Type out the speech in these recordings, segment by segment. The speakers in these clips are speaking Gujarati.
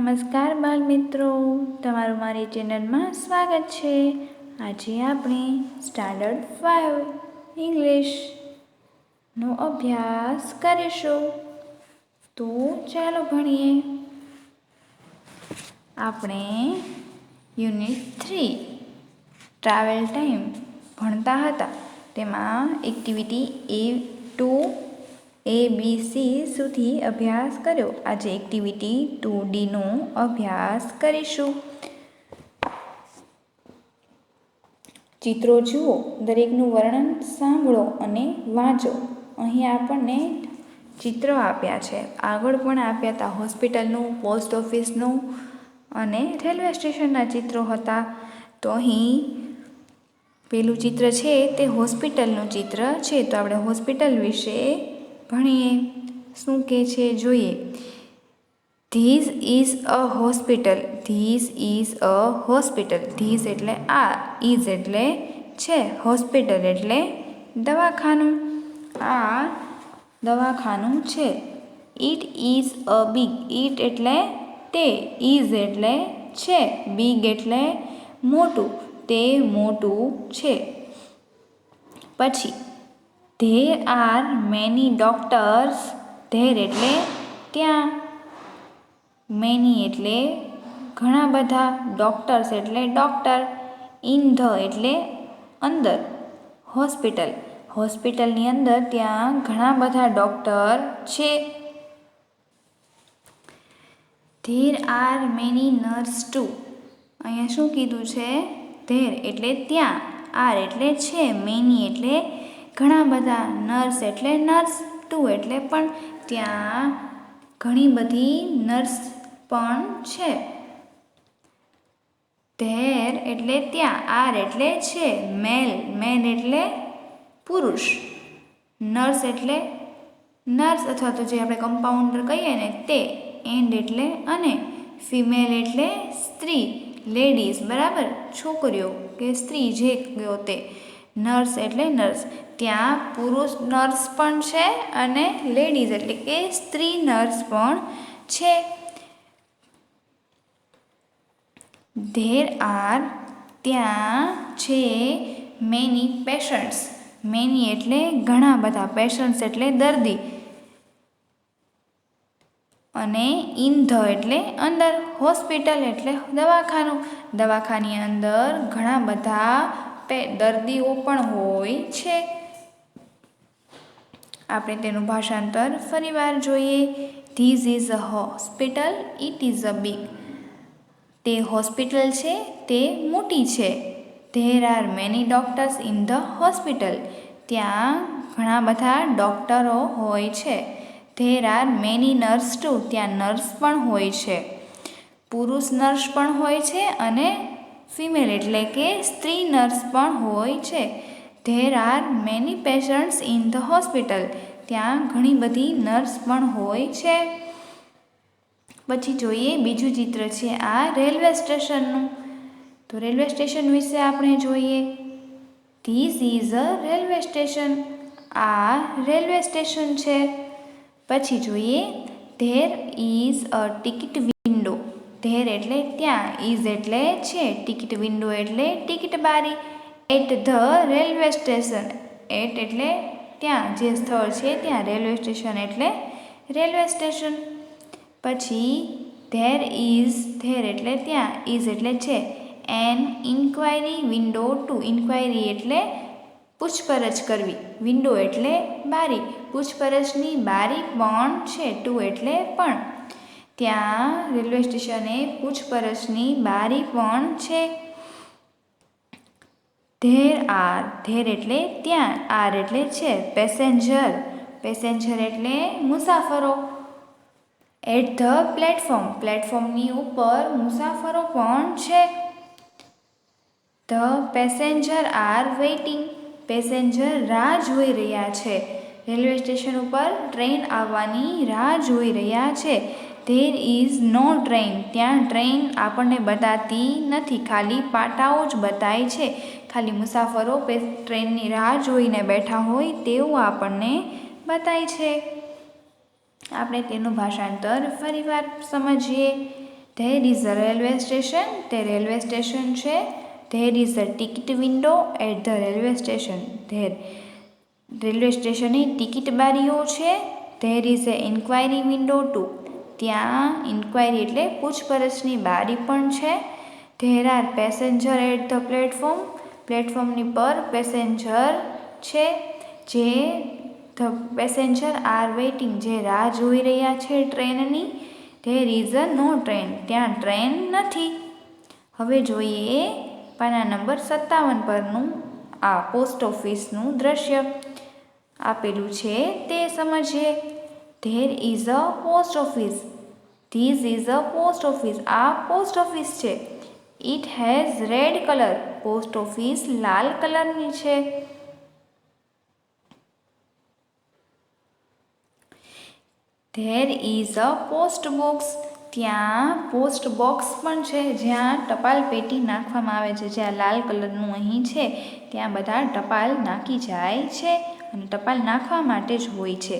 નમસ્કાર બાળ મિત્રો, તમારું મારી ચેનલમાં સ્વાગત છે। આજે આપણે સ્ટાન્ડર્ડ 5 ઇંગ્લિશનો અભ્યાસ કરીશું। તો ચાલો ભણીએ। આપણે યુનિટ 3 ટ્રાવેલ ટાઈમ ભણતા હતા। તેમાં એક્ટિવિટી A2 ABC સુધી અભ્યાસ કર્યો। આજે એક્ટિવિટી 2Dનો અભ્યાસ કરીશું। ચિત્રો જુઓ, દરેકનું વર્ણન સાંભળો અને વાંચો। અહીં આપણને ચિત્રો આપ્યા છે, આગળ પણ આપ્યા હતા। હોસ્પિટલનું, પોસ્ટ ઓફિસનું અને રેલવે સ્ટેશનના ચિત્રો હતા। તો અહીં પેલું ચિત્ર છે તે હોસ્પિટલનું ચિત્ર છે, તો આપણે હોસ્પિટલ વિશે ભણીએ। શું કહે છે જોઈએ। This is a hospital. This is a hospital. This એટલે આ, ઇઝ એટલે છે, હોસ્પિટલ એટલે દવાખાનું। આ દવાખાનું છે। It is a big. It એટલે તે, ઇઝ એટલે છે, બિગ એટલે મોટું, તે મોટું છે। પછી there are many doctors. There એટલે ત્યાં, મેની એટલે ઘણા બધા, ડોક્ટર્સ એટલે ડૉક્ટર, ઇન ધ એટલે અંદર, હોસ્પિટલ હોસ્પિટલની અંદર ત્યાં ઘણા બધા ડૉક્ટર છે। There are many nurse too. અહીંયા શું કીધું છે? ધેર એટલે ત્યાં, આર એટલે છે, મેની એટલે ઘણા બધા, નર્સ એટલે નર્સ, ટુ એટલે પણ, ત્યાં ઘણી બધી નર્સ પણ છે। ધેર એટલે ત્યાં, આર એટલે છે, મેન એટલે પુરુષ, નર્સ એટલે નર્સ અથવા તો જે આપણે કમ્પાઉન્ડર કહીએ ને તે, એન્ડ એટલે અને, ફિમેલ એટલે સ્ત્રી, લેડીઝ બરાબર, છોકરીઓ કે સ્ત્રી જે કહો તે, નર્સ એટલે નર્સ, ત્યાં પુરુષ નર્સ પણ છે અને લેડીઝ એટલે કે સ્ત્રી નર્સ પણ છે। ધેર આર ત્યાં છે, મેની પેશન્ટ્સ। મેની એટલે ઘણા બધા, પેશન્ટ્સ એટલે દર્દી, અને ઇન ધ એટલે અંદર, હોસ્પિટલ એટલે દવાખાનું, દવાખાની અંદર ઘણા બધા દર્દીઓ પણ હોય છે। આપણે તેનું ભાષાંતર ફરીવાર જોઈએ। This is a hospital. It is a big. તે હોસ્પિટલ છે, તે મોટી છે। There are many doctors in the hospital. ત્યાં ઘણા બધા ડૉક્ટરો હોય છે। There are many nurse too. ત્યાં નર્સ પણ હોય છે, પુરુષ નર્સ પણ હોય છે અને ફિમેલ એટલે કે સ્ત્રી નર્સ પણ હોય છે। There are many patients in the hospital. ત્યાં ઘણી બધી નર્સ પણ હોય છે। પછી જોઈએ બીજું ચિત્ર છે આ રેલવે સ્ટેશનનું। તો રેલવે સ્ટેશન વિશે આપણે જોઈએ। This is a railway station. આ રેલવે સ્ટેશન છે। પછી જોઈએ there is a ticket window. There એટલે ત્યાં, ઇઝ એટલે છે, ટિકિટ વિન્ડો એટલે ટિકિટ બારી, at the railway station. At એટલે ત્યાં, જે સ્થળ છે ત્યાં, રેલવે સ્ટેશન એટલે રેલવે સ્ટેશન। પછી ધેર ઇઝ, ધેર એટલે ત્યાં, ઇઝ એટલે છે, an inquiry window too. Inquiry એટલે પૂછપરછ કરવી, વિન્ડો એટલે બારી, પૂછપરછની બારી પણ છે, ટુ એટલે પણ, ત્યાં રેલવે સ્ટેશને પૂછપરછની બારી પણ છે। ધેર આર, ધેર એટલે ત્યાં, આર એટલે છે, પેસેન્જર, પેસેન્જર એટલે મુસાફરો, એટ ધ પ્લેટફોર્મ, પ્લેટફોર્મની ઉપર મુસાફરો પણ છે। The passenger are waiting, passenger રાહ જોઈ રહ્યા છે, રેલવે સ્ટેશન ઉપર ટ્રેન આવવાની રાહ જોઈ રહ્યા છે। ધેર ઇઝ નો ટ્રેન, ત્યાં ટ્રેન આપણને બતાતી નથી, ખાલી પાટાઓ જ બતાય છે, ખાલી મુસાફરો ટ્રેનની રાહ જોઈને બેઠા હોય તેવું આપણને બતાય છે। આપણે તેનું ભાષાંતર ફરીવાર સમજીએ। There is a railway station, તે રેલવે સ્ટેશન છે. There is a ticket window at the railway station, there railway સ્ટેશનની ટિકિટ બારીઓ છે. There is a inquiry window too, ત્યાં ઇન્ક્વાયરી એટલે પૂછપરછની બારી પણ છે. There are passenger at the platform, પ્લેટફોર્મની પર પેસેન્જર છે. જે ધ પેસેન્જર આર વેઇટિંગ, જે રાહ જોઈ રહ્યા છે ટ્રેનની. There is a no train, ત્યાં ટ્રેન નથી. હવે જોઈએ પાના નંબર 57 પરનું આ પોસ્ટ ઓફિસનું દ્રશ્ય આપેલું છે તે સમજીએ. There is a post office, this is a post office, આ પોસ્ટ ઓફિસ છે. It has red colour, post office લાલ કલરની છે. There is a post box, ત્યાં પોસ્ટ બોક્સ પણ છે જ્યાં ટપાલ પેટી નાખવામાં આવે છે. જ્યાં લાલ કલરનું અહીં છે ત્યાં બધા ટપાલ નાખી જાય છે અને ટપાલ નાખવા માટે જ હોય છે.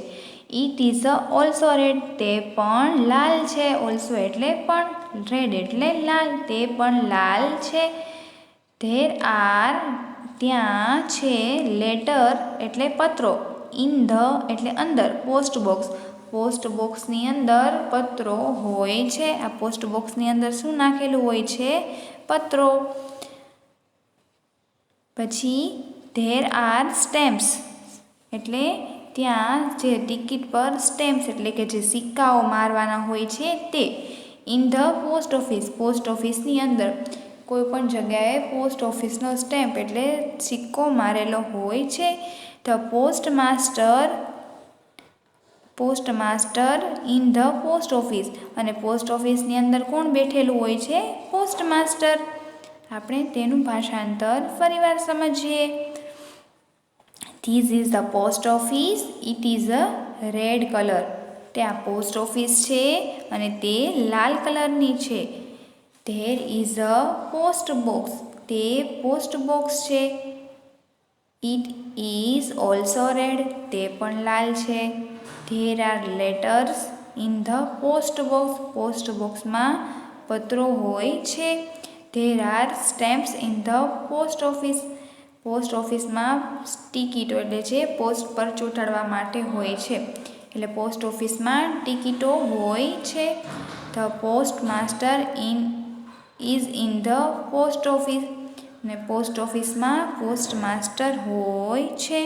It is a also red, તે પણ લાલ છે. ઓલ્સો એટલે પણ, રેડ એટલે લાલ, તે પણ લાલ છે. ધેર આર, ત્યાં છે. લેટર એટલે પત્રો. ઇન ધ એટલે અંદર. પોસ્ટ બોક્સ, પોસ્ટ બોક્સની અંદર પત્રો હોય છે. આ પોસ્ટ બોક્સની અંદર શું નાખેલું હોય છે? પત્રો. પછી ધેર આર સ્ટેમ્પ્સ, એટલે ત્યાં જે ટિકિટ પર સ્ટેમ્પ્સ એટલે કે જે સિક્કાઓ મારવાના હોય છે તે. In the post office, post ઓફિસની અંદર. કોઈ પણ જગ્યાએ પોસ્ટ ઓફિસનો સ્ટેમ્પ એટલે સિક્કો મારેલો હોય છે. The post master, post master in the post office, અને પોસ્ટ ઓફિસની અંદર કોણ બેઠેલું હોય છે? Post master. આપણે તેનું ભાષાંતર ફરીવાર સમજીએ. This is the post office, it is a red colour, ત્યાં પોસ્ટ ઓફિસ છે અને તે લાલ કલરની છે. There is a post box, તે પોસ્ટ બોક્સ છે. ઇટ ઇઝ ઓલ્સો રેડ, તે પણ લાલ છે. There R letters in the post box, post બોક્સમાં પત્રો હોય છે. There R stamps in the post office, post ઓફિસમાં ટિકિટો એટલે જે પોસ્ટ પર ચોંટાડવા માટે હોય છે. એટલે પોસ્ટ ઓફિસમાં ટિકિટો હોય છે. The post master is in the post office, અને પોસ્ટ ઓફિસમાં પોસ્ટ માસ્ટર હોય છે.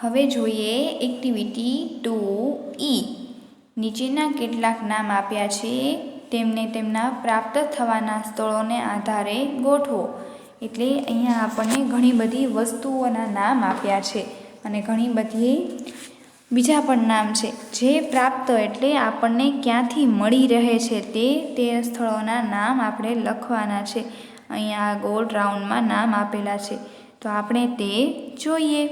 હવે જોઈએ એક્ટિવિટી 2E. નીચેના કેટલાક નામ આપ્યા છે, તેમને તેમના પ્રાપ્ત થવાના સ્થળોને આધારે ગોઠવો. એટલે અહીંયા આપણને ઘણી બધી વસ્તુઓના નામ આપ્યા છે અને ઘણી બધી બીજા પણ નામ છે. જે પ્રાપ્ત એટલે આપણને ક્યાંથી મળી રહે છે તે સ્થળોના નામ આપણે લખવાના છે. અહીંયા ગોળ રાઉન્ડમાં નામ આપેલા છે તો આપણે તે જોઈએ.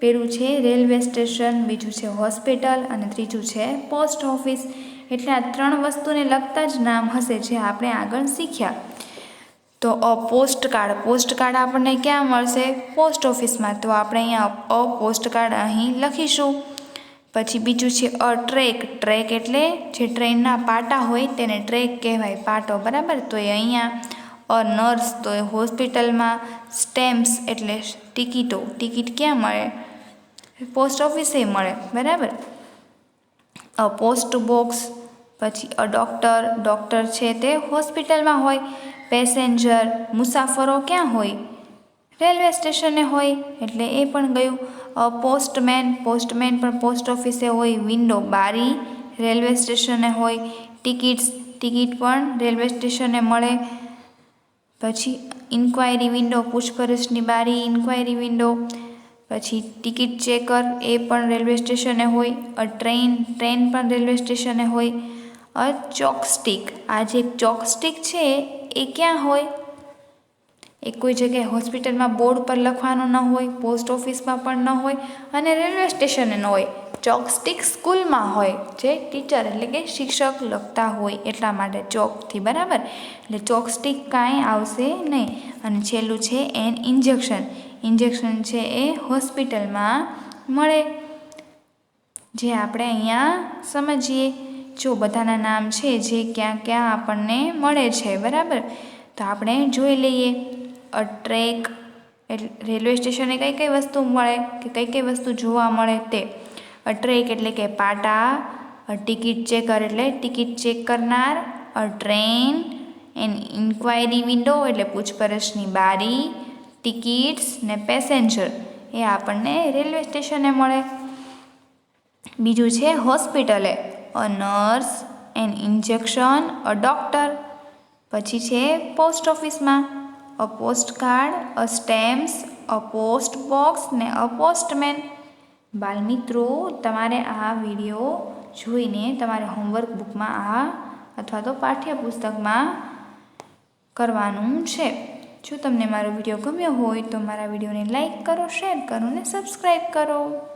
પેલું છે રેલવે સ્ટેશન, બીજું છે હોસ્પિટલ અને ત્રીજું છે પોસ્ટ ઓફિસ. એટલે આ ત્રણ વસ્તુને લગતા જ નામ હશે જે આપણે આગળ શીખ્યા. તો પોસ્ટકાર્ડ, પોસ્ટકાર્ડ આપણને ક્યાં મળશે? પોસ્ટ ઓફિસમાં. તો આપણે અહીંયા પોસ્ટકાર્ડ અહીં લખીશું. પછી બીજું છે ટ્રેક, ટ્રેક એટલે જે ટ્રેનના પાટા હોય તેને ટ્રેક કહેવાય, પાટો, બરાબર. તો એ અહીંયા નર્સ, તો એ હોસ્પિટલમાં. સ્ટેમ્પ્સ એટલે ટિકિટો, ટિકિટ ક્યાં મળે? પોસ્ટ ઓફિસે મળે, બરાબર. પોસ્ટ બોક્સ, પછી ડૉક્ટર, ડૉક્ટર છે તે હોસ્પિટલમાં હોય. પેસેન્જર, મુસાફરો ક્યાં હોય? રેલવે સ્ટેશને હોય, એટલે એ પણ ગયું. પોસ્ટમેન, પોસ્ટમેન પણ પોસ્ટ ઓફિસે હોય. વિન્ડો, બારી, રેલવે સ્ટેશને હોય. ટિકિટ્સ, ટિકિટ પણ રેલવે સ્ટેશને મળે. પછી ઇન્ક્વાયરી વિન્ડો, પૂછપરછની બારી, ઇન્ક્વાયરી વિન્ડો. પછી ટિકિટ ચેકર, એ પણ રેલવે સ્ટેશને હોય. ટ્રેન, ટ્રેન પણ રેલવે સ્ટેશને હોય. ચોકસ્ટિક, આ જે ચોકસ્ટિક છે એ ક્યાં હોય? એ કોઈ જગ્યાએ હોસ્પિટલમાં બોર્ડ પર લખવાનું ન હોય, પોસ્ટ ઓફિસમાં પણ ન હોય અને રેલવે સ્ટેશને ન હોય. ચોકસ્ટિક સ્કૂલમાં હોય, જે ટીચર એટલે કે શિક્ષક લખતા હોય એટલા માટે ચોકથી, બરાબર. એટલે ચોકસ્ટિક કાંઈ આવશે નહીં. અને છેલ્લું છે ઇન્જેક્શન, ઇન્જેક્શન છે એ હોસ્પિટલમાં મળે. જે આપણે અહીંયા સમજીએ જો બધાના નામ છે જે ક્યાં ક્યાં આપણને મળે છે, બરાબર. તો આપણે જોઈ લઈએ. અ ટ્રેક, રેલવે સ્ટેશને કઈ કઈ વસ્તુ મળે કે કઈ કઈ વસ્તુ જોવા મળે તે. અ ટ્રેક એટલે કે પાટા, અ ટિકિટ ચેકર એટલે ટિકિટ ચેક કરનાર, a train, an inquiry window એટલે પૂછપરછની બારી, ટિકિટ્સ ને પેસેન્જર એ આપણને રેલવે સ્ટેશને મળે. બીજું છે હોસ્પિટલે, a nurse, an injection, a doctor. પછી છે પોસ્ટ ઓફિસમાં, a post card, a stamps, a post box ને અ પોસ્ટમેન. બાલમિત્રો, તમારે આ વિડીયો જોઈને તમારે હોમવર્ક બુકમાં આ અથવા તો પાઠ્યપુસ્તકમાં કરવાનું છે. જો તમને મારો વિડીયો ગમ્યો હોય તો મારા વિડીયોને લાઈક કરો, શેર કરો ને સબસ્ક્રાઈબ કરો.